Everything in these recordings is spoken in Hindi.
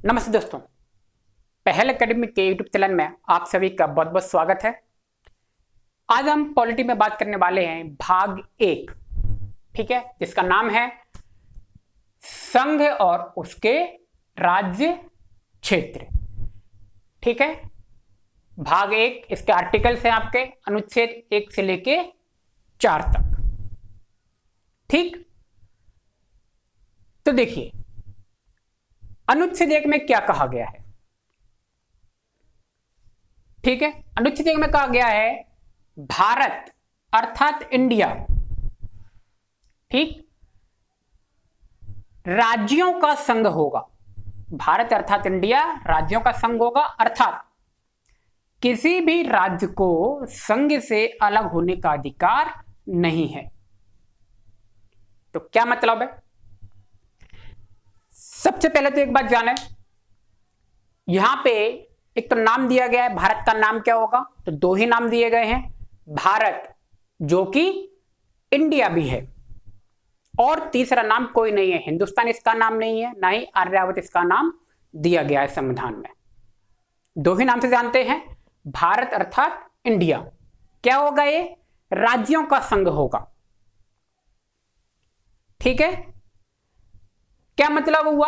नमस्ते दोस्तों, पहल एकेडमी के यूट्यूब चैनल में आप सभी का बहुत बहुत स्वागत है। आज हम पॉलिटी में बात करने वाले हैं भाग 1, ठीक है, जिसका नाम है संघ और उसके राज्य क्षेत्र। ठीक है, भाग 1 इसके आर्टिकल्स हैं आपके अनुच्छेद 1 से लेके 4 तक। ठीक, तो देखिए अनुच्छेद 1 में क्या कहा गया है। ठीक है, अनुच्छेद 1 में कहा गया है भारत अर्थात इंडिया, ठीक, राज्यों का संघ होगा। भारत अर्थात इंडिया राज्यों का संघ होगा, अर्थात किसी भी राज्य को संघ से अलग होने का अधिकार नहीं है। तो क्या मतलब है? सबसे पहले तो एक बात जाने, यहां पे एक तो नाम दिया गया है, भारत का नाम क्या होगा? तो 2 ही नाम दिए गए हैं, भारत जो कि इंडिया भी है, और तीसरा नाम कोई नहीं है। हिंदुस्तान इसका नाम नहीं है, ना ही आर्यावर्त इसका नाम दिया गया है संविधान में। 2 ही नाम से जानते हैं, भारत अर्थात इंडिया। क्या होगा? ये राज्यों का संघ होगा। ठीक है, क्या मतलब हुआ?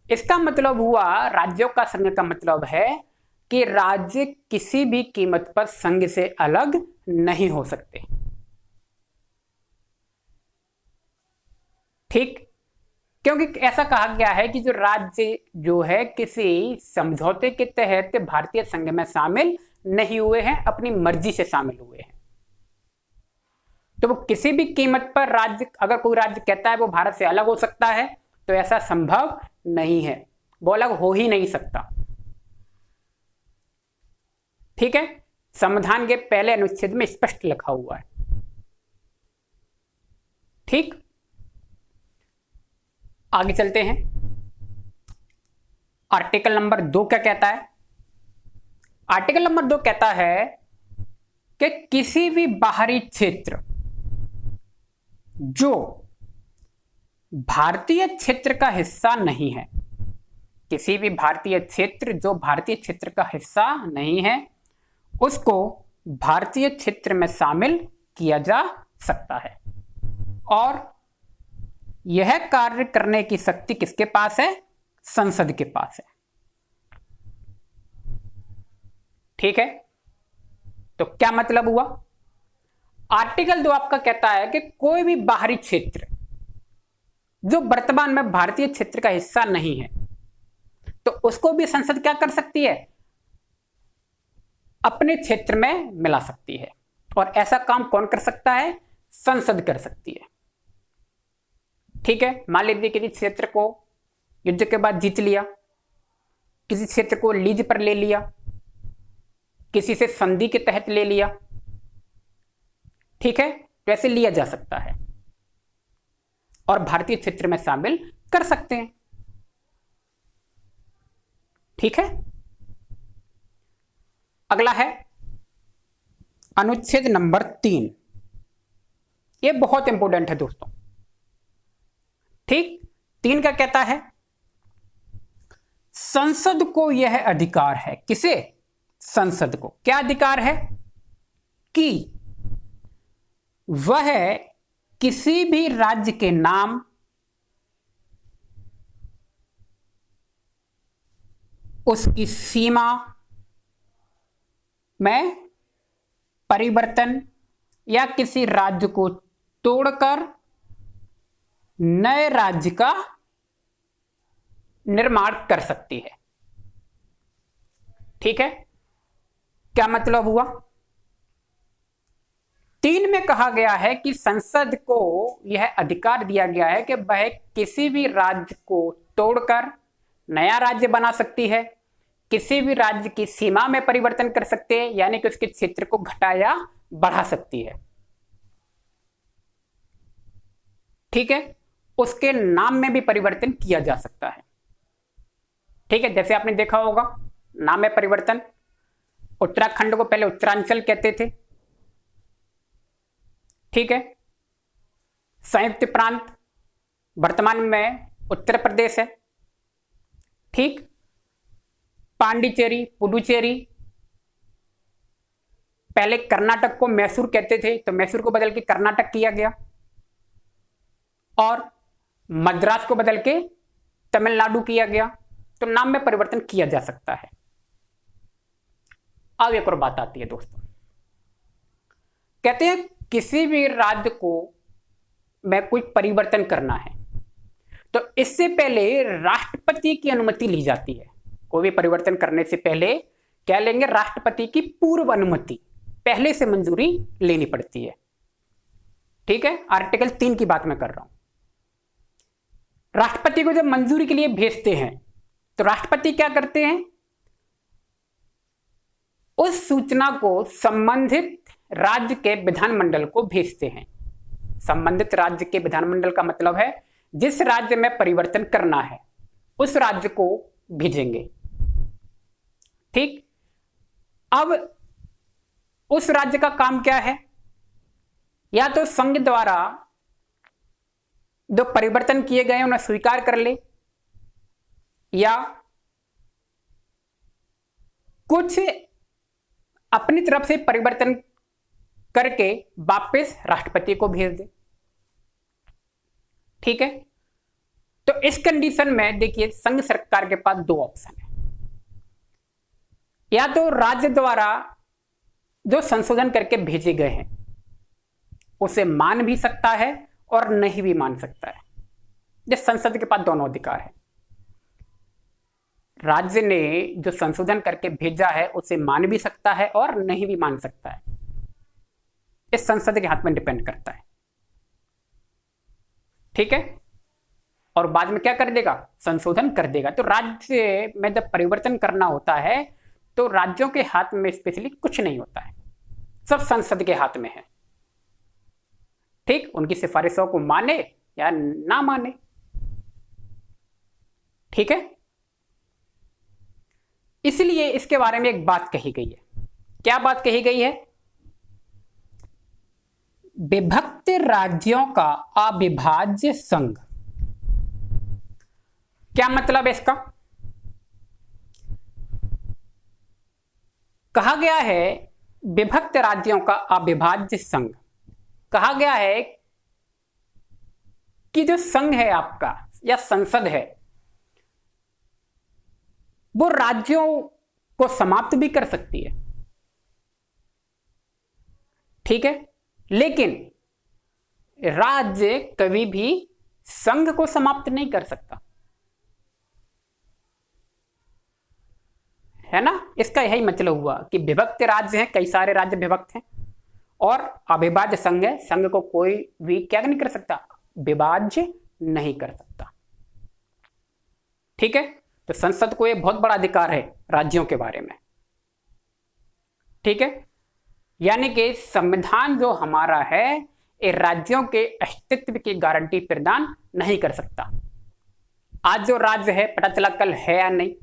इसका मतलब हुआ, राज्यों का संघ का मतलब है कि राज्य किसी भी कीमत पर संघ से अलग नहीं हो सकते। ठीक, क्योंकि ऐसा कहा गया है कि जो राज्य जो है किसी समझौते के तहत भारतीय संघ में शामिल नहीं हुए हैं, अपनी मर्जी से शामिल हुए हैं। तो वो किसी भी कीमत पर राज्य, अगर कोई राज्य कहता है वो भारत से अलग हो सकता है, तो ऐसा संभव नहीं है, वो अलग हो ही नहीं सकता। ठीक है, संविधान के पहले अनुच्छेद में स्पष्ट लिखा हुआ है। ठीक, आगे चलते हैं। आर्टिकल नंबर 2 क्या कहता है? आर्टिकल नंबर 2 कहता है कि किसी भी बाहरी क्षेत्र जो भारतीय क्षेत्र का हिस्सा नहीं है, किसी भी भारतीय क्षेत्र जो भारतीय क्षेत्र का हिस्सा नहीं है, उसको भारतीय क्षेत्र में शामिल किया जा सकता है। और यह कार्य करने की शक्ति किसके पास है? संसद के पास है। ठीक है, तो क्या मतलब हुआ? आर्टिकल 2 आपका कहता है कि कोई भी बाहरी क्षेत्र जो वर्तमान में भारतीय क्षेत्र का हिस्सा नहीं है, तो उसको भी संसद क्या कर सकती है? अपने क्षेत्र में मिला सकती है। और ऐसा काम कौन कर सकता है? संसद कर सकती है। ठीक है, मान लीजिए किसी क्षेत्र को युद्ध के बाद जीत लिया, किसी क्षेत्र को लीज पर ले लिया, किसी से संधि के तहत ले लिया, ठीक है, तो ऐसे लिया जा सकता है और भारतीय क्षेत्र में शामिल कर सकते हैं। ठीक है, अगला है अनुच्छेद नंबर 3। यह बहुत इंपॉर्टेंट है दोस्तों। ठीक, 3 का कहता है संसद को यह अधिकार है, किसे? संसद को क्या अधिकार है? कि वह किसी भी राज्य के नाम, उसकी सीमा में परिवर्तन या किसी राज्य को तोड़कर नए राज्य का निर्माण कर सकती है। ठीक है, क्या मतलब हुआ? 3 में कहा गया है कि संसद को यह अधिकार दिया गया है कि वह किसी भी राज्य को तोड़कर नया राज्य बना सकती है, किसी भी राज्य की सीमा में परिवर्तन कर सकते हैं, यानी कि उसके क्षेत्र को घटा या बढ़ा सकती है। ठीक है, उसके नाम में भी परिवर्तन किया जा सकता है। ठीक है, जैसे आपने देखा होगा नाम में परिवर्तन, उत्तराखंड को पहले उत्तरांचल कहते थे। ठीक है, संयुक्त प्रांत वर्तमान में उत्तर प्रदेश है। ठीक, पांडिचेरी, पुडुचेरी, पहले कर्नाटक को मैसूर कहते थे तो मैसूर को बदल के कर्नाटक किया गया, और मद्रास को बदल के तमिलनाडु किया गया। तो नाम में परिवर्तन किया जा सकता है। अब एक और बात आती है दोस्तों, कहते हैं किसी भी राज्य को में कोई परिवर्तन करना है तो इससे पहले राष्ट्रपति की अनुमति ली जाती है। कोई भी परिवर्तन करने से पहले क्या लेंगे? राष्ट्रपति की पूर्व अनुमति, पहले से मंजूरी लेनी पड़ती है। ठीक है, आर्टिकल 3 की बात मैं कर रहा हूं। राष्ट्रपति को जब मंजूरी के लिए भेजते हैं तो राष्ट्रपति क्या करते हैं? उस सूचना को संबंधित राज्य के विधानमंडल को भेजते हैं। संबंधित राज्य के विधानमंडल का मतलब है जिस राज्य में परिवर्तन करना है उस राज्य को भेजेंगे। ठीक, अब उस राज्य का काम क्या है? या तो संघ द्वारा जो परिवर्तन किए गए उन्हें स्वीकार कर ले, या कुछ अपनी तरफ से परिवर्तन करके वापस राष्ट्रपति को भेज दे। ठीक है, तो इस कंडीशन में देखिए संघ सरकार के पास दो ऑप्शन है। या तो राज्य द्वारा जो संशोधन करके भेजे गए हैं उसे मान भी सकता है और नहीं भी मान सकता है। जिस संसद के पास दोनों अधिकार है। राज्य ने जो संशोधन करके भेजा है उसे मान भी सकता है और नहीं भी मान सकता है। इस संसद के हाथ में डिपेंड करता है। ठीक है, और बाद में क्या कर देगा? संशोधन कर देगा। तो राज्य में जब परिवर्तन करना होता है तो राज्यों के हाथ में स्पेशली कुछ नहीं होता है, सब संसद के हाथ में है। ठीक, उनकी सिफारिशों को माने या ना माने। ठीक है, इसलिए इसके बारे में एक बात कही गई है। क्या बात कही गई है? विभक्त राज्यों का अविभाज्य संघ। क्या मतलब है इसका? कहा गया है विभक्त राज्यों का अविभाज्य संघ। कहा गया है कि जो संघ है आपका या संसद है वो राज्यों को समाप्त भी कर सकती है। ठीक है, लेकिन राज्य कभी भी संघ को समाप्त नहीं कर सकता, है ना। इसका यही मतलब हुआ कि विभक्त राज्य हैं, कई सारे राज्य विभक्त हैं, और अविभाज्य संघ है, संघ को कोई भी क्या नहीं कर सकता? विभाज्य नहीं कर सकता। ठीक है, तो संसद को यह बहुत बड़ा अधिकार है राज्यों के बारे में। ठीक है, यानी कि संविधान जो हमारा है ये राज्यों के अस्तित्व की गारंटी प्रदान नहीं कर सकता। आज जो राज्य है पता चला कल है या नहीं,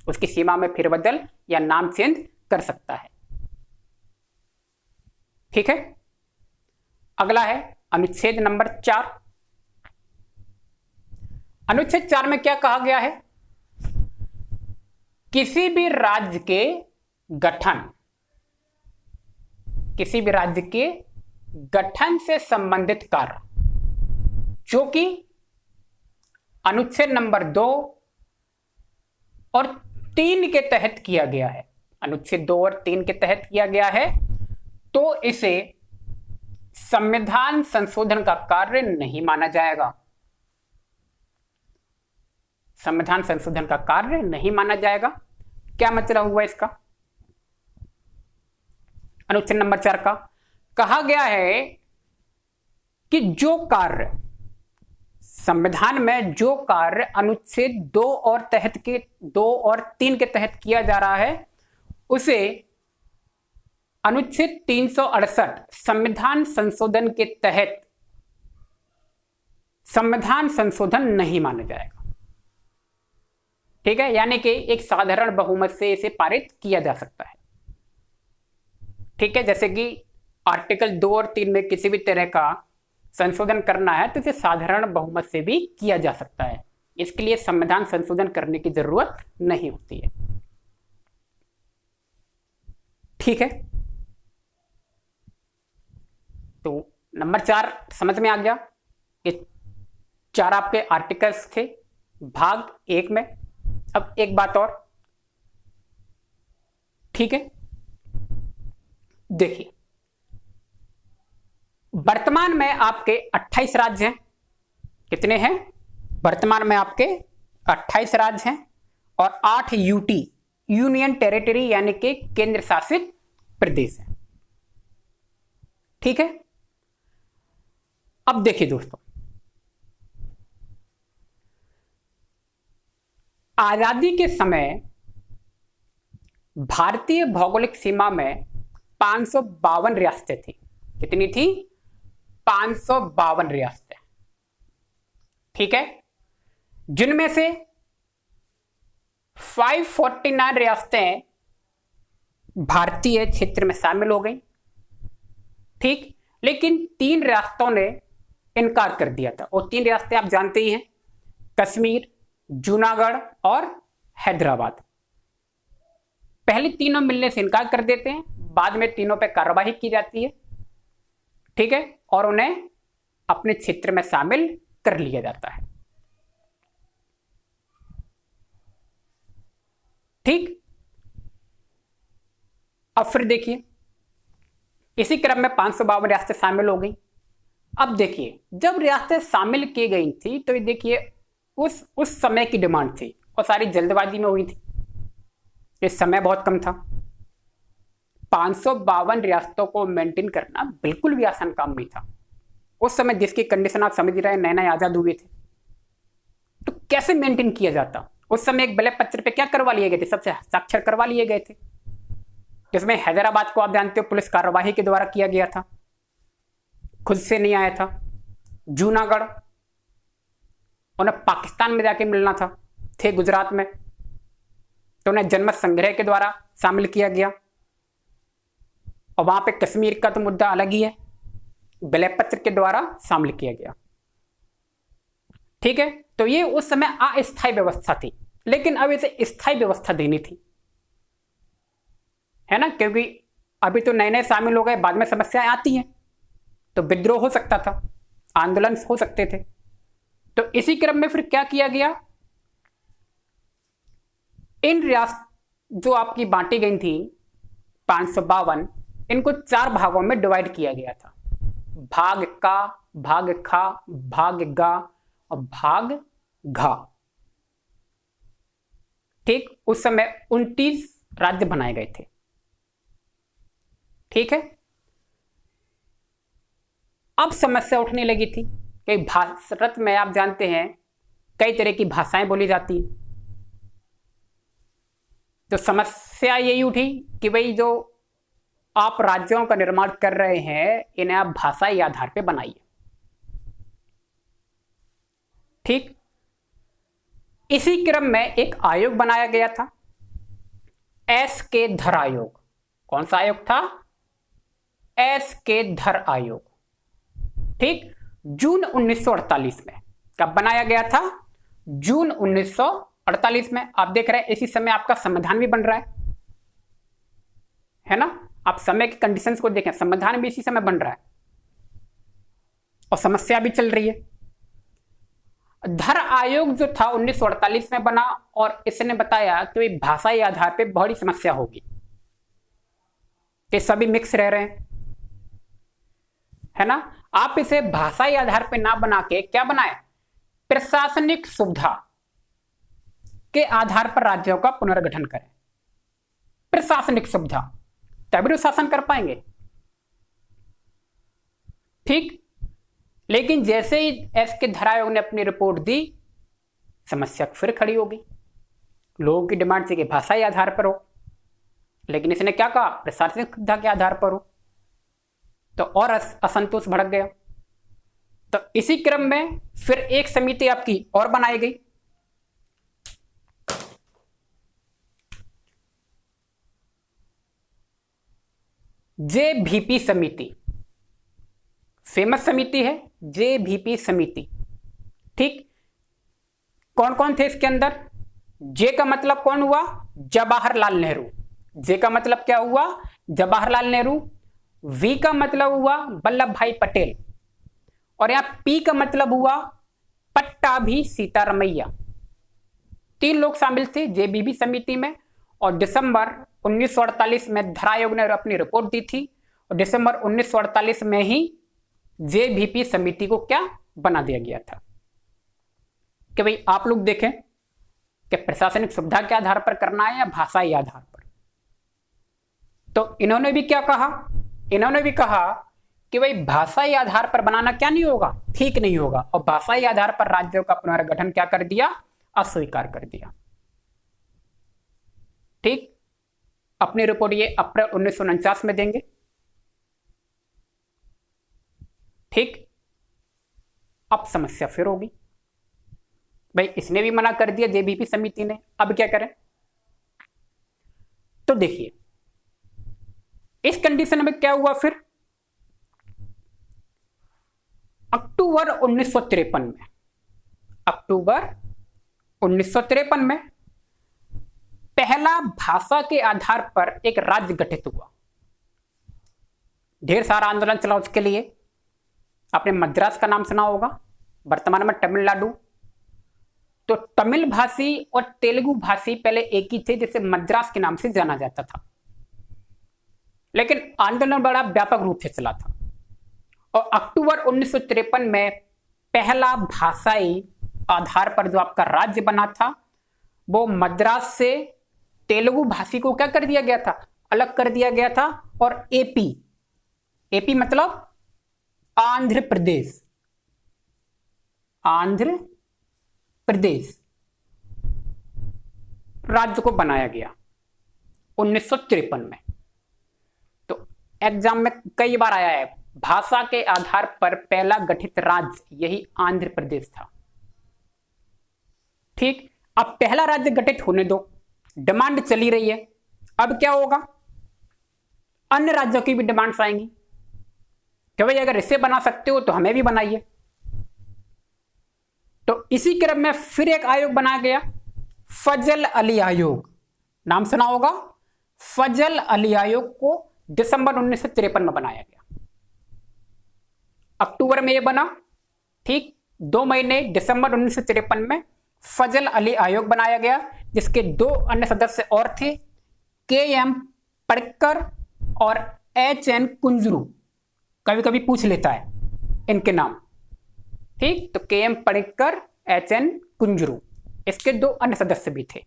उसकी सीमा में फेरबदल या नाम चेंज कर सकता है। ठीक है, अगला है अनुच्छेद नंबर 4। अनुच्छेद 4 में क्या कहा गया है? किसी भी राज्य के गठन, किसी भी राज्य के गठन से संबंधित कार्य जो कि अनुच्छेद नंबर 2 और 3 के तहत किया गया है, अनुच्छेद 2 और 3 के तहत किया गया है, तो इसे संविधान संशोधन का कार्य नहीं माना जाएगा। संविधान संशोधन का कार्य नहीं माना जाएगा। क्या मतलब हुआ इसका? अनुच्छेद नंबर 4 का कहा गया है कि जो कार्य संविधान में जो कार्य अनुच्छेद 2 और 3 के तहत किया जा रहा है उसे अनुच्छेद 368 संविधान संशोधन के तहत संविधान संशोधन नहीं माना जाएगा। ठीक है, यानी कि एक साधारण बहुमत से इसे पारित किया जा सकता है। ठीक है, जैसे कि आर्टिकल 2 और 3 में किसी भी तरह का संशोधन करना है तो इसे साधारण बहुमत से भी किया जा सकता है। इसके लिए संविधान संशोधन करने की जरूरत नहीं होती है। ठीक है, तो नंबर 4 समझ में आ गया। ये 4 आपके आर्टिकल्स थे भाग 1 में। अब एक बात और, ठीक है, देखिए वर्तमान में आपके 28 राज्य हैं। कितने हैं? वर्तमान में आपके 28 राज्य हैं और 8 यूटी यूनियन टेरिटरी यानी कि केंद्र शासित प्रदेश हैं। ठीक है, अब देखिए दोस्तों, आजादी के समय भारतीय भौगोलिक सीमा में 552 रियासतें थी। कितनी थी? 552 रियासतें। ठीक है, जिनमें से 549 रियासतें भारतीय क्षेत्र में शामिल हो गई। ठीक, लेकिन 3 रियासतों ने इनकार कर दिया था। और 3 रियासतें आप जानते ही हैं, कश्मीर, जूनागढ़ और हैदराबाद। पहले तीनों मिलने से इनकार कर देते हैं, बाद में तीनों पे कार्रवाई की जाती है। ठीक है, और उन्हें अपने क्षेत्र में शामिल कर लिया जाता है। ठीक, अब फिर देखिए इसी क्रम में 552 रियासतें शामिल हो गई। अब देखिए जब रियासतें शामिल की गई थी तो ये देखिए उस समय की डिमांड थी और सारी जल्दबाजी में हुई थी। इस समय बहुत कम था। 552 रियासतों को मेंटेन करना बिल्कुल भी आसान काम नहीं था। उस समय जिसकी कंडीशन आप समझ रहे हैं, नए नए आजाद हुए थे, तो कैसे मेंटेन किया जाता? उस समय एक बलय पत्र पे क्या करवा लिए गए थे? सबसे हस्ताक्षर करवा लिए गए थे, जिसमें हैदराबाद को आप जानते हो पुलिस कार्यवाही के द्वारा किया गया था, खुद से नहीं आया था। जूनागढ़ उन्हें पाकिस्तान में जाके मिलना था, थे गुजरात में, तो उन्हें जनमत संग्रह के द्वारा शामिल किया गया। और वहां पे कश्मीर का तो मुद्दा अलग ही है, विलय पत्र के द्वारा शामिल किया गया। ठीक है, तो ये उस समय अस्थायी व्यवस्था थी, लेकिन अब इसे स्थायी व्यवस्था देनी थी, है ना, क्योंकि अभी तो नए नए शामिल हो गए, बाद में समस्याएं आती हैं, तो विद्रोह हो सकता था, आंदोलन हो सकते थे। तो इसी क्रम में फिर क्या किया गया, इन रियासत जो आपकी बांटी गई थी 552, इनको 4 भागों में डिवाइड किया गया था। भाग का, भाग खा, भाग गा और भाग घा। ठीक, उस समय 29 राज्य बनाए गए थे। ठीक है, अब समस्या उठने लगी थी कि भारत में आप जानते हैं कई तरह की भाषाएं बोली जाती हैं। तो समस्या यही उठी कि भाई जो आप राज्यों का निर्माण कर रहे हैं, इन्हें आप भाषाई आधार पे बनाइए। ठीक, इसी क्रम में एक आयोग बनाया गया था, एस के धर आयोग। कौन सा आयोग था? एस के धर आयोग। ठीक, जून 1948 में। कब बनाया गया था? जून 1948 में। आप देख रहे हैं इसी समय आपका संविधान भी बन रहा है ना। आप समय के कंडीशंस को देखें, संविधान भी इसी समय बन रहा है और समस्या भी चल रही है। धर आयोग जो था 1948 में बना और इसने बताया कि भाषाई आधार पे बड़ी समस्या होगी, कि सभी मिक्स रह रहे हैं, है ना। आप इसे भाषाई आधार पे ना बना के क्या बनाए, प्रशासनिक सुविधा के आधार पर राज्यों का पुनर्गठन करें। प्रशासनिक सुविधा, तभी तो शासन कर पाएंगे। ठीक, लेकिन जैसे ही एस के धर आयोग ने अपनी रिपोर्ट दी, समस्या फिर खड़ी होगी। लोगों की डिमांड थी कि भाषाई आधार पर हो, लेकिन इसने क्या कहा, प्रशासनिक सुविधा के आधार पर हो, तो और असंतोष भड़क गया। तो इसी क्रम में फिर एक समिति आपकी और बनाई गई, जेबीपी समिति। फेमस समिति है जेबीपी समिति। ठीक, कौन कौन थे इसके अंदर? जे का मतलब कौन हुआ? जवाहरलाल नेहरू। जे का मतलब क्या हुआ, जवाहरलाल नेहरू। वी का मतलब हुआ वल्लभ भाई पटेल। और यहां पी का मतलब हुआ पट्टाभी सीतारमैया। 3 लोग शामिल थे जेबीबी समिति में। और दिसंबर 1948 में धरा आयोग ने अपनी रिपोर्ट दी थी। और दिसंबर 1948 में ही जेबीपी समिति को क्या बना दिया गया था कि भाई आप लोग देखें कि प्रशासनिक सुविधा के आधार पर करना है या भाषाई आधार पर। तो इन्होंने भी क्या कहा, इन्होंने भी कहा कि भाई भाषाई आधार पर बनाना क्या नहीं होगा, ठीक नहीं होगा। और भाषाई आधार पर राज्यों का पुनर्गठन क्या कर दिया, अस्वीकार कर दिया। ठीक, अपनी रिपोर्ट ये अप्रैल 1949 में देंगे। ठीक, अब समस्या फिर होगी, भाई इसने भी मना कर दिया जेबीपी समिति ने, अब क्या करें। तो देखिए इस कंडीशन में क्या हुआ फिर, अक्टूबर 1953 में, अक्टूबर 1953 में पहला भाषा के आधार पर एक राज्य गठित हुआ। ढेर सारा आंदोलन चला उसके लिए। आपने मद्रास का नाम सुना होगा, वर्तमान में तमिलनाडु। तो तमिल भाषी और तेलुगु भाषी पहले एक ही थे, जिसे मद्रास के नाम से जाना जाता था। लेकिन आंदोलन बड़ा व्यापक रूप से चला था। और अक्टूबर 1953 में पहला भाषाई आधार पर जो आपका राज्य बना था, वो मद्रास से तेलुगु भाषी को क्या कर दिया गया था, अलग कर दिया गया था। और एपी, एपी मतलब आंध्र प्रदेश, आंध्र प्रदेश राज्य को बनाया गया 1953 में। तो एग्जाम में कई बार आया है, भाषा के आधार पर पहला गठित राज्य यही आंध्र प्रदेश था। ठीक, अब पहला राज्य गठित होने दो, डिमांड चली रही है। अब क्या होगा, अन्य राज्यों की भी डिमांड्स आएंगी कि भाई अगर इसे बना सकते हो तो हमें भी बनाइए। तो इसी क्रम में फिर एक आयोग बनाया गया, फजल अली आयोग। नाम सुना होगा, फजल अली आयोग को दिसंबर 1953 में बनाया गया। अक्टूबर में यह बना। ठीक, 2 महीने दिसंबर 1953 में फजल अली आयोग बनाया गया, जिसके 2 अन्य सदस्य और थे, के.एम. पड़क्कर और एच.एन. कुंजरू। कभी कभी पूछ लेता है इनके नाम। ठीक, तो के.एम. पड़क्कर, एच.एन. कुंजरू, इसके 2 अन्य सदस्य भी थे।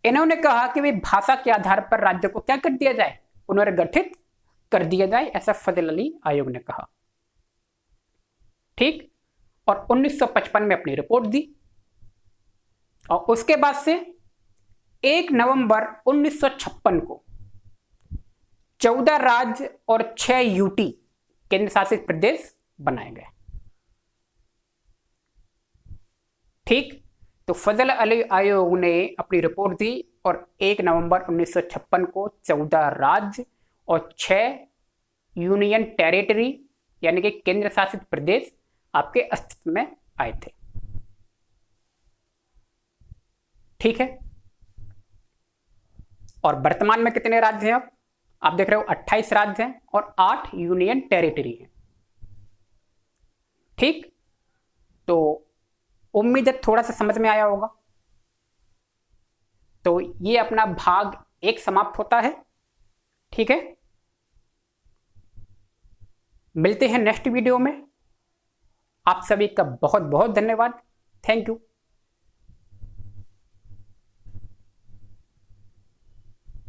इन्होंने कहा कि भाई भाषा के आधार पर राज्य को क्या कर दिया जाए, पुनर्गठित कर दिया जाए, ऐसा फजल अली आयोग ने कहा। ठीक, और 1955 में अपनी रिपोर्ट दी। और उसके बाद से 1 नवंबर 1956 को 14 राज्य और 6 यूटी केंद्र शासित प्रदेश बनाए गए। ठीक, तो फजल अली आयोग ने अपनी रिपोर्ट दी और 1 नवंबर 1956 को 14 राज्य और 6 यूनियन टेरिटरी यानी कि केंद्र शासित प्रदेश आपके अस्तित्व में आए थे। ठीक है, और वर्तमान में कितने राज्य हैं, अब आप देख रहे हो 28 राज्य हैं और 8 यूनियन टेरिटरी हैं। ठीक, तो उम्मीद है थोड़ा सा समझ में आया होगा। तो ये अपना भाग 1 समाप्त होता है। ठीक है, मिलते हैं नेक्स्ट वीडियो में। आप सभी का बहुत बहुत धन्यवाद। Thank you.